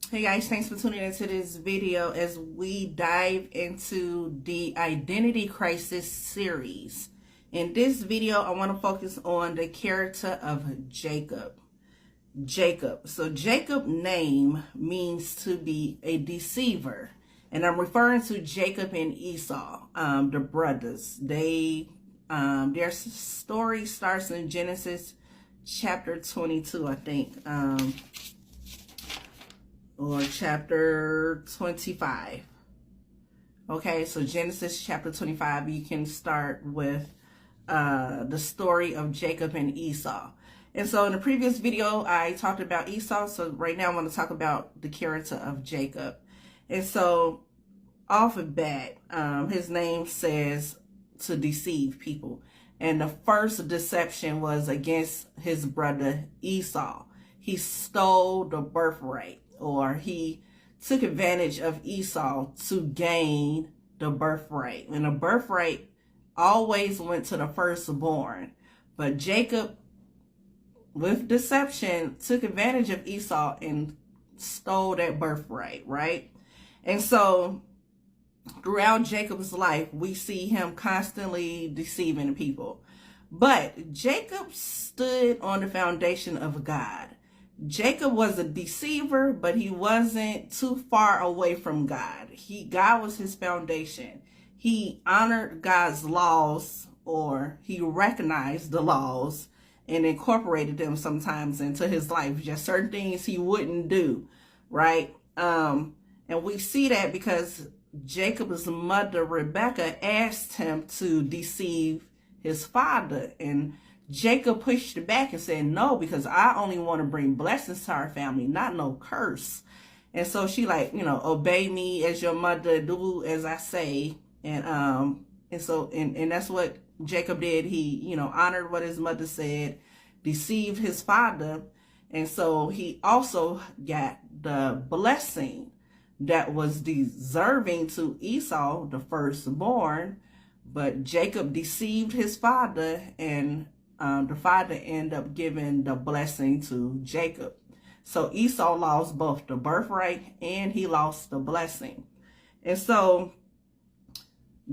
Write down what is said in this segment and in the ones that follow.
Hey guys, thanks for tuning into this video as we dive into the Identity Crisis series. In this video, I want to focus on the character of Jacob. So Jacob name means to be a deceiver. And I'm referring to Jacob and Esau, the brothers. Their story starts in Genesis chapter 22, I think. Or chapter 25. Okay, so Genesis chapter 25, you can start with the story of Jacob and Esau. And so in the previous video, I talked about Esau. So right now I want to talk about the character of Jacob. And so off the bat, his name says to deceive people. And the first deception was against his brother Esau. He stole the birthright, or he took advantage of Esau to gain the birthright. And the birthright always went to the firstborn. But Jacob, with deception, took advantage of Esau and stole that birthright, right? And so throughout Jacob's life, we see him constantly deceiving people. But Jacob stood on the foundation of God. Jacob was a deceiver, but he wasn't too far away from God. God was his foundation. He honored God's laws, or he recognized the laws and incorporated them sometimes into his life. Just certain things he wouldn't do, right? And we see that because Jacob's mother, Rebecca, asked him to deceive his father, and Jacob pushed back and said, no, because I only want to bring blessings to our family, not no curse. And so she obey me as your mother, do as I say. And that's what Jacob did. He, honored what his mother said, deceived his father. And so he also got the blessing that was deserving to Esau, the firstborn. But Jacob deceived his father, and the father ended up giving the blessing to Jacob. So Esau lost both the birthright and he lost the blessing. And so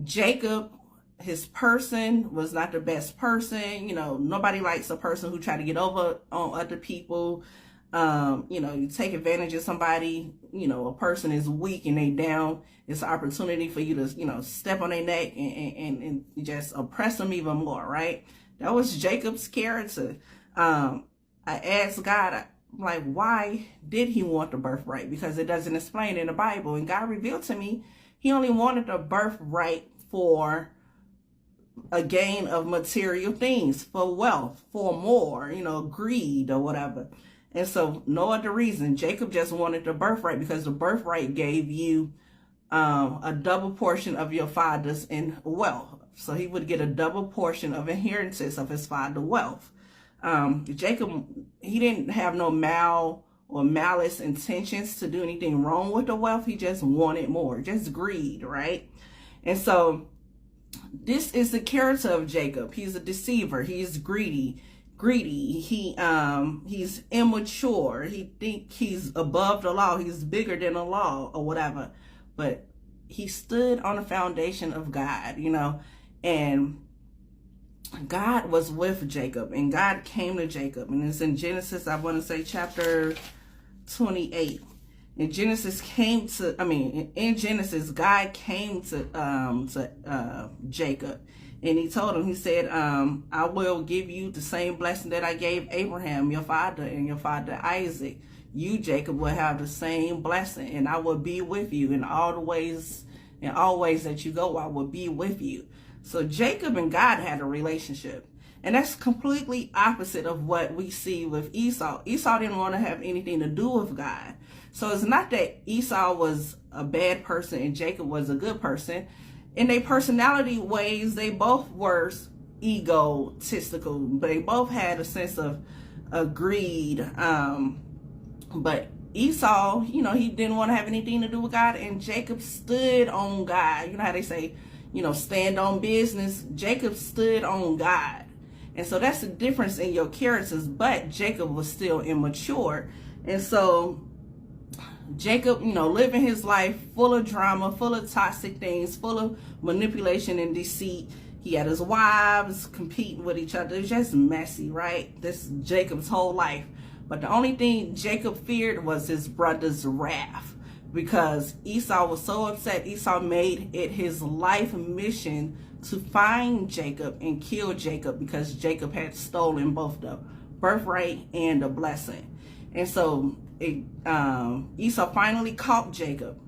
Jacob, his person was not the best person. Nobody likes a person who try to get over on other people. You take advantage of somebody, a person is weak and they down. It's an opportunity for you to, step on their neck and just oppress them even more, right? That was Jacob's character. I asked God, why did he want the birthright? Because it doesn't explain in the Bible. And God revealed to me, he only wanted the birthright for a gain of material things, for wealth, for more, greed or whatever. And so no other reason. Jacob just wanted the birthright because the birthright gave you a double portion of your father's in wealth. So he would get a double portion of inheritance of his father's wealth. Jacob, he didn't have no malice intentions to do anything wrong with the wealth. He just wanted more, just greed, right? And so this is the character of Jacob. He's a deceiver. He's greedy. He's immature. He think he's above the law. He's bigger than the law or whatever. But he stood on the foundation of God, and God was with Jacob, and God came to Jacob. And it's in Genesis, I want to say chapter 28. In Genesis, God came to Jacob. And he told him, he said, I will give you the same blessing that I gave Abraham, your father, and your father Isaac. You, Jacob, will have the same blessing, and I will be with you in all ways that you go. I will be with you. So Jacob and God had a relationship. And that's completely opposite of what we see with Esau. Esau didn't want to have anything to do with God. So it's not that Esau was a bad person and Jacob was a good person. In their personality ways, they both were egotistical. They both had a sense of greed. But Esau, he didn't want to have anything to do with God, and Jacob stood on God. You know how they say, stand on business. Jacob stood on God. And so that's the difference in your characters. But Jacob was still immature. And so Jacob, living his life full of drama, full of toxic things, full of manipulation and deceit. He had his wives competing with each other. It's just messy, right? This is Jacob's whole life. But the only thing Jacob feared was his brother's wrath, because Esau was so upset. Esau made it his life mission to find Jacob and kill Jacob, because Jacob had stolen both the birthright and the blessing. And so Esau finally caught Jacob.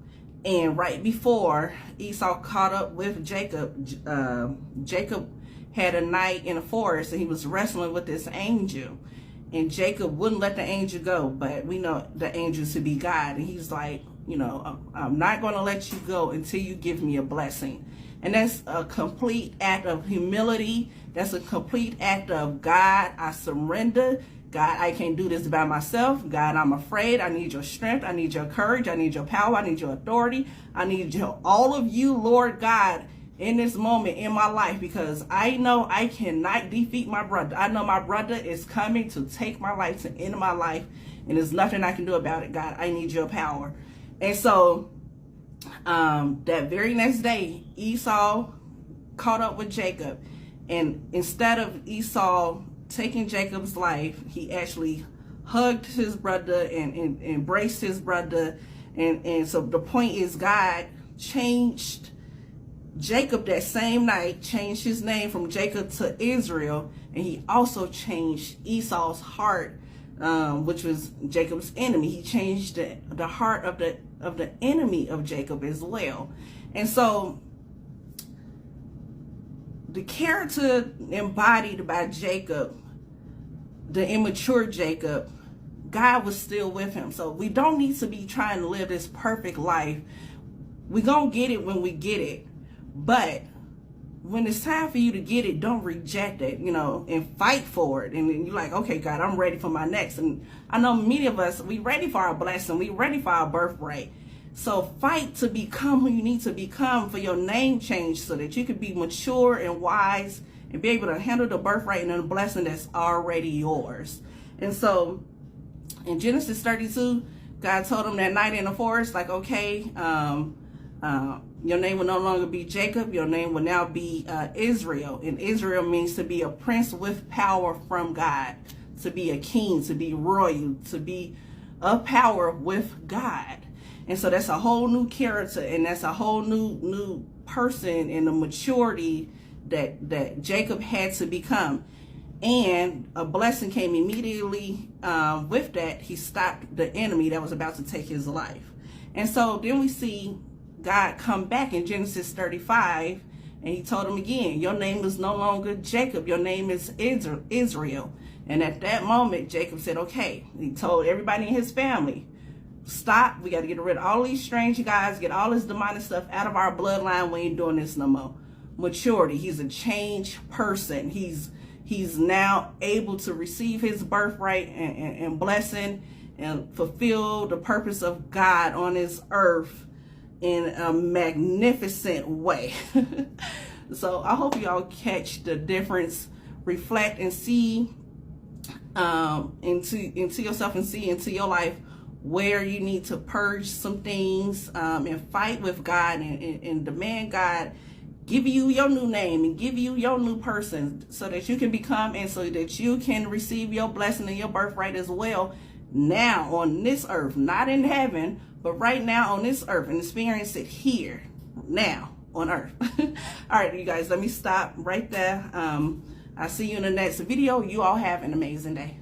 And right before Esau caught up with Jacob, Jacob had a night in the forest, and he was wrestling with this angel. And Jacob wouldn't let the angel go, but we know the angel to be God. And he's like, I'm not going to let you go until you give me a blessing. And that's a complete act of humility. That's a complete act of, God, I surrender. God, I can't do this by myself. God, I'm afraid. I need your strength. I need your courage. I need your power. I need your authority. I need all of you, Lord God, in this moment in my life, because I know I cannot defeat my brother. I know my brother is coming to take my life, to end my life, and there's nothing I can do about it. God, I need your power. And so that very next day, Esau caught up with Jacob, and instead of Esau taking Jacob's life, he actually hugged his brother and embraced his brother. And so the point is, God changed Jacob that same night, changed his name from Jacob to Israel, and he also changed Esau's heart, which was Jacob's enemy. He changed the heart of the enemy of Jacob as well. And so the character embodied by Jacob, the immature Jacob, God was still with him. So we don't need to be trying to live this perfect life. We're going to get it when we get it. But when it's time for you to get it, don't reject it, and fight for it. And then you're like, okay, God, I'm ready for my next. And I know many of us, we ready for our blessing. We ready for our birthright. So fight to become who you need to become for your name change, so that you can be mature and wise and be able to handle the birthright and the blessing that's already yours. And so in Genesis 32, God told him that night in the forest, like, okay, your name will no longer be Jacob. Your name will now be Israel. And Israel means to be a prince with power from God, to be a king, to be royal, to be of power with God. And so that's a whole new character, and that's a whole new person, and the maturity that Jacob had to become. And a blessing came immediately with that. He stopped the enemy that was about to take his life. And so then we see God come back in Genesis 35, and he told him again, your name is no longer Jacob, your name is Israel. And at that moment, Jacob said, okay. He told everybody in his family, stop, we got to get rid of all these strange guys, get all this demonic stuff out of our bloodline. We ain't doing this no more. Maturity. He's a changed person. He's now able to receive his birthright and blessing and fulfill the purpose of God on this earth in a magnificent way. So I hope y'all catch the difference, reflect, and see into yourself, and see into your life where you need to purge some things, and fight with God and demand God give you your new name and give you your new person, so that you can become, and so that you can receive your blessing and your birthright as well, now on this earth, not in heaven, but right now on this earth, and experience it here now on earth. All right, you guys, let me stop right there. I'll see you in the next video. You all have an amazing day.